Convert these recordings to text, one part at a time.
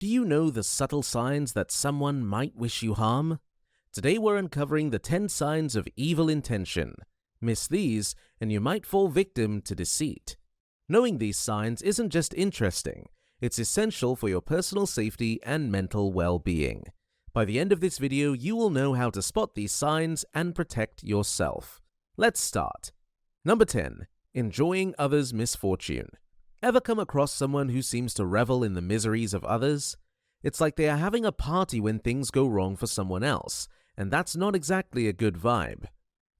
Do you know the subtle signs that someone might wish you harm? Today we're uncovering the 10 signs of evil intention. Miss these, and you might fall victim to deceit. Knowing these signs isn't just interesting, it's essential for your personal safety and mental well-being. By the end of this video, you will know how to spot these signs and protect yourself. Let's start. Number 10. Enjoying others' misfortune. Ever come across someone who seems to revel in the miseries of others? It's like they are having a party when things go wrong for someone else, and that's not exactly a good vibe.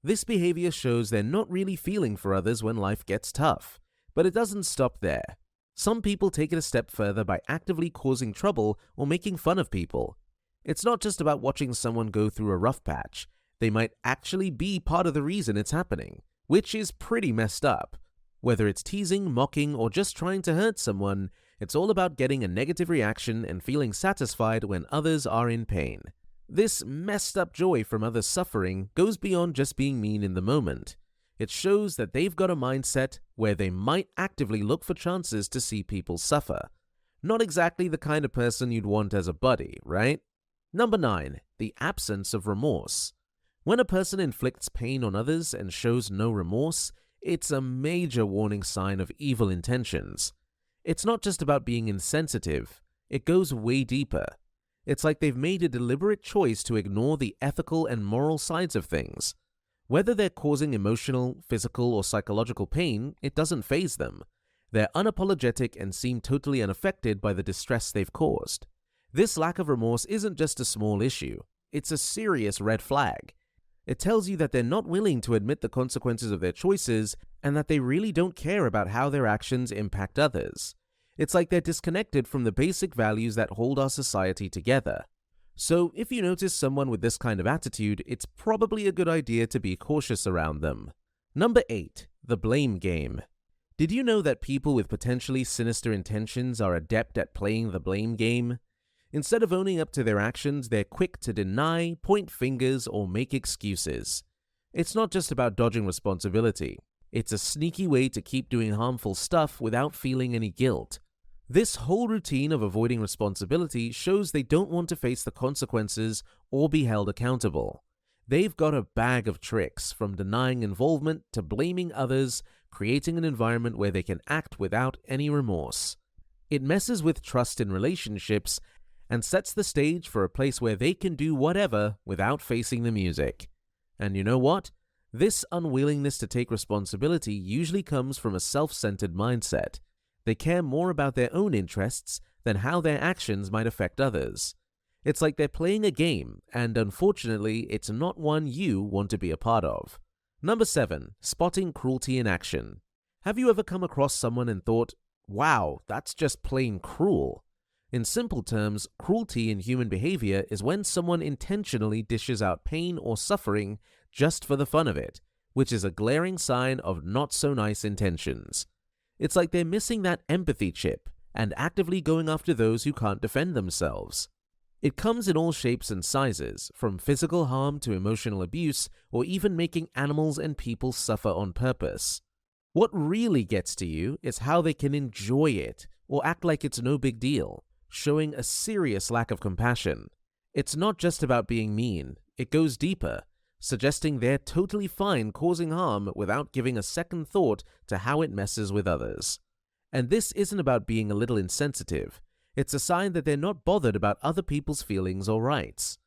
This behavior shows they're not really feeling for others when life gets tough. But it doesn't stop there. Some people take it a step further by actively causing trouble or making fun of people. It's not just about watching someone go through a rough patch. They might actually be part of the reason it's happening, which is pretty messed up. Whether it's teasing, mocking, or just trying to hurt someone, it's all about getting a negative reaction and feeling satisfied when others are in pain. This messed up joy from others' suffering goes beyond just being mean in the moment. It shows that they've got a mindset where they might actively look for chances to see people suffer. Not exactly the kind of person you'd want as a buddy, right? Number 9. The absence of remorse. When a person inflicts pain on others and shows no remorse, it's a major warning sign of evil intentions. It's not just about being insensitive, it goes way deeper. It's like they've made a deliberate choice to ignore the ethical and moral sides of things. Whether they're causing emotional, physical, or psychological pain, it doesn't faze them. They're unapologetic and seem totally unaffected by the distress they've caused. This lack of remorse isn't just a small issue, it's a serious red flag. It tells you that they're not willing to admit the consequences of their choices and that they really don't care about how their actions impact others. It's like they're disconnected from the basic values that hold our society together. So if you notice someone with this kind of attitude, it's probably a good idea to be cautious around them. Number 8. The blame game. Did you know that people with potentially sinister intentions are adept at playing the blame game? Instead of owning up to their actions, they're quick to deny, point fingers, or make excuses. It's not just about dodging responsibility. It's a sneaky way to keep doing harmful stuff without feeling any guilt. This whole routine of avoiding responsibility shows they don't want to face the consequences or be held accountable. They've got a bag of tricks, from denying involvement to blaming others, creating an environment where they can act without any remorse. It messes with trust in relationships and sets the stage for a place where they can do whatever without facing the music. And you know what? This unwillingness to take responsibility usually comes from a self-centered mindset. They care more about their own interests than how their actions might affect others. It's like they're playing a game, and unfortunately, it's not one you want to be a part of. Number 7. Spotting cruelty in action. Have you ever come across someone and thought, wow, that's just plain cruel? In simple terms, cruelty in human behavior is when someone intentionally dishes out pain or suffering just for the fun of it, which is a glaring sign of not so nice intentions. It's like they're missing that empathy chip and actively going after those who can't defend themselves. It comes in all shapes and sizes, from physical harm to emotional abuse, or even making animals and people suffer on purpose. What really gets to you is how they can enjoy it or act like it's no big deal, showing a serious lack of compassion. It's not just about being mean, it goes deeper, suggesting they're totally fine causing harm without giving a second thought to how it messes with others. And this isn't about being a little insensitive, it's a sign that they're not bothered about other people's feelings or rights.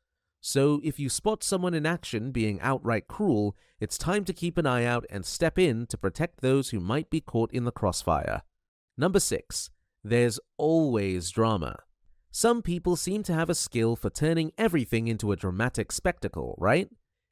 So if you spot someone in action being outright cruel, it's time to keep an eye out and step in to protect those who might be caught in the crossfire. Number 6. There's always drama. Some people seem to have a skill for turning everything into a dramatic spectacle, right?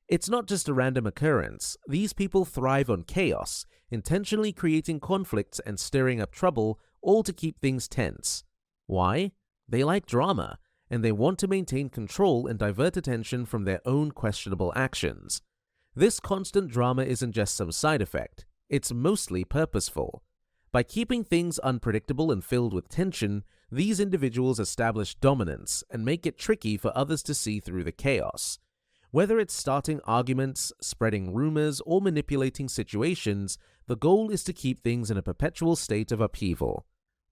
It's not just a random occurrence. These people thrive on chaos, intentionally creating conflicts and stirring up trouble, all to keep things tense. Why? They like drama, and they want to maintain control and divert attention from their own questionable actions. This constant drama isn't just some side effect, it's mostly purposeful. By keeping things unpredictable and filled with tension, these individuals establish dominance and make it tricky for others to see through the chaos. Whether it's starting arguments, spreading rumors, or manipulating situations, the goal is to keep things in a perpetual state of upheaval.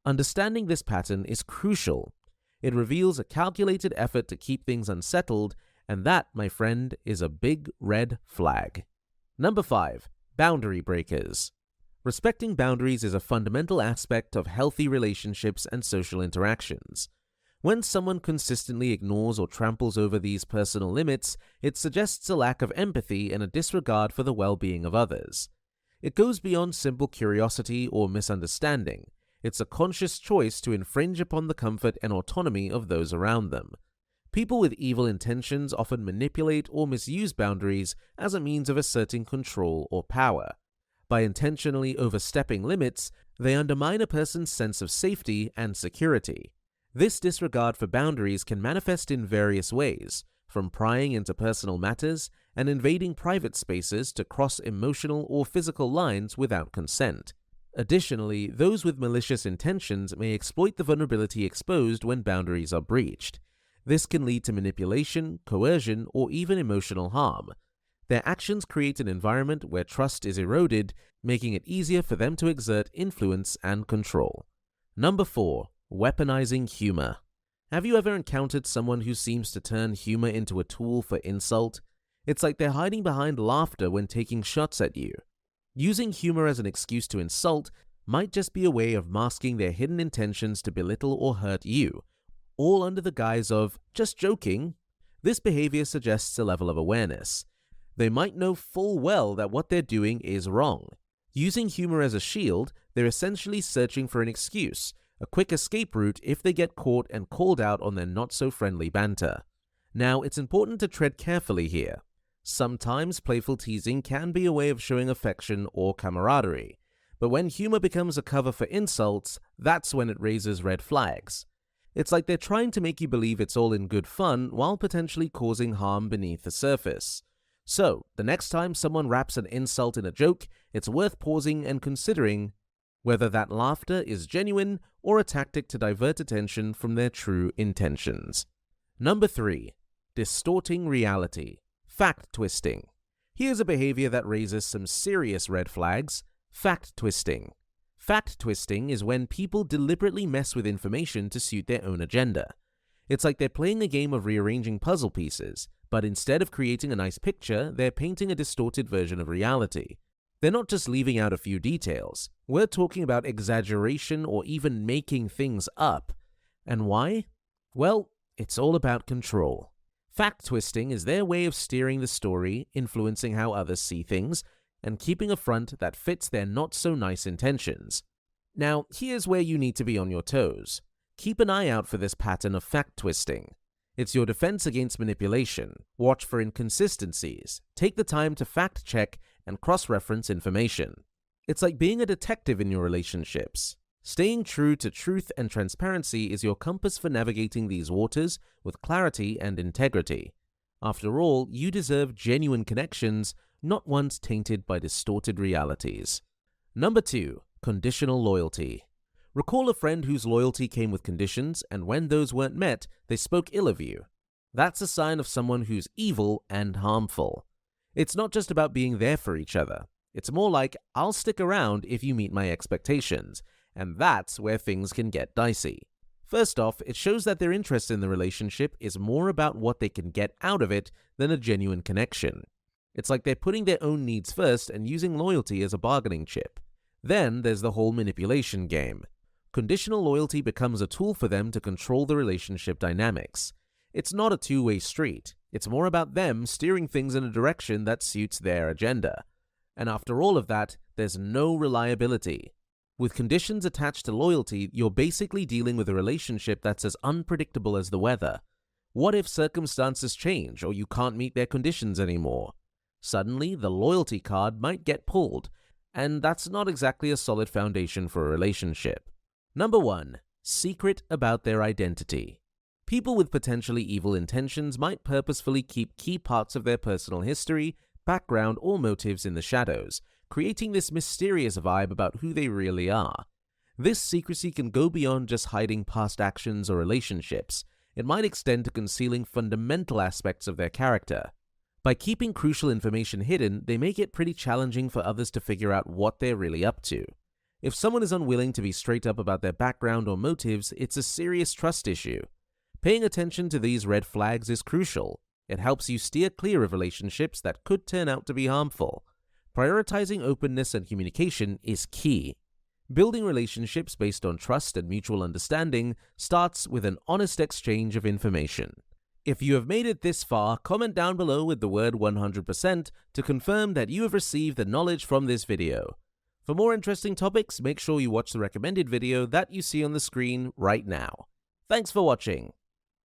Understanding this pattern is crucial. It reveals a calculated effort to keep things unsettled, and that, my friend, is a big red flag. Number 5. Boundary breakers. Respecting boundaries is a fundamental aspect of healthy relationships and social interactions. When someone consistently ignores or tramples over these personal limits, it suggests a lack of empathy and a disregard for the well-being of others. It goes beyond simple curiosity or misunderstanding. It's a conscious choice to infringe upon the comfort and autonomy of those around them. People with evil intentions often manipulate or misuse boundaries as a means of asserting control or power. By intentionally overstepping limits, they undermine a person's sense of safety and security. This disregard for boundaries can manifest in various ways, from prying into personal matters and invading private spaces to cross emotional or physical lines without consent. Additionally, those with malicious intentions may exploit the vulnerability exposed when boundaries are breached. This can lead to manipulation, coercion, or even emotional harm. Their actions create an environment where trust is eroded, making it easier for them to exert influence and control. Number 4. Weaponizing humor. Have you ever encountered someone who seems to turn humor into a tool for insult? It's like they're hiding behind laughter when taking shots at you. Using humor as an excuse to insult might just be a way of masking their hidden intentions to belittle or hurt you, all under the guise of just joking. This behavior suggests a level of awareness. They might know full well that what they're doing is wrong. Using humor as a shield, they're essentially searching for an excuse, a quick escape route if they get caught and called out on their not-so-friendly banter. Now, it's important to tread carefully here. Sometimes playful teasing can be a way of showing affection or camaraderie, but when humor becomes a cover for insults, that's when it raises red flags. It's like they're trying to make you believe it's all in good fun while potentially causing harm beneath the surface. So, the next time someone wraps an insult in a joke, it's worth pausing and considering whether that laughter is genuine or a tactic to divert attention from their true intentions. Number 3. Distorting reality. Fact twisting. Here's a behavior that raises some serious red flags: fact twisting. Fact twisting is when people deliberately mess with information to suit their own agenda. It's like they're playing a game of rearranging puzzle pieces, but instead of creating a nice picture, they're painting a distorted version of reality. They're not just leaving out a few details. We're talking about exaggeration or even making things up. And why? Well, it's all about control. Fact twisting is their way of steering the story, influencing how others see things, and keeping a front that fits their not-so-nice intentions. Now, here's where you need to be on your toes. Keep an eye out for this pattern of fact twisting. It's your defense against manipulation. Watch for inconsistencies. Take the time to fact-check and cross-reference information. It's like being a detective in your relationships. Staying true to truth and transparency is your compass for navigating these waters with clarity and integrity. After all, you deserve genuine connections, not ones tainted by distorted realities. Number 2. Conditional loyalty. Recall a friend whose loyalty came with conditions, and when those weren't met, they spoke ill of you. That's a sign of someone who's evil and harmful. It's not just about being there for each other. It's more like, I'll stick around if you meet my expectations, and that's where things can get dicey. First off, it shows that their interest in the relationship is more about what they can get out of it than a genuine connection. It's like they're putting their own needs first and using loyalty as a bargaining chip. Then there's the whole manipulation game. Conditional loyalty becomes a tool for them to control the relationship dynamics. It's not a two-way street. It's more about them steering things in a direction that suits their agenda. And after all of that, there's no reliability. With conditions attached to loyalty, you're basically dealing with a relationship that's as unpredictable as the weather. What if circumstances change or you can't meet their conditions anymore? Suddenly, the loyalty card might get pulled, and that's not exactly a solid foundation for a relationship. Number 1. Secret about their identity. People with potentially evil intentions might purposefully keep key parts of their personal history, background, or motives in the shadows, creating this mysterious vibe about who they really are. This secrecy can go beyond just hiding past actions or relationships. It might extend to concealing fundamental aspects of their character. By keeping crucial information hidden, they make it pretty challenging for others to figure out what they're really up to. If someone is unwilling to be straight up about their background or motives, it's a serious trust issue. Paying attention to these red flags is crucial. It helps you steer clear of relationships that could turn out to be harmful. Prioritizing openness and communication is key. Building relationships based on trust and mutual understanding starts with an honest exchange of information. If you have made it this far, comment down below with the word 100% to confirm that you have received the knowledge from this video. For more interesting topics, make sure you watch the recommended video that you see on the screen right now. Thanks for watching.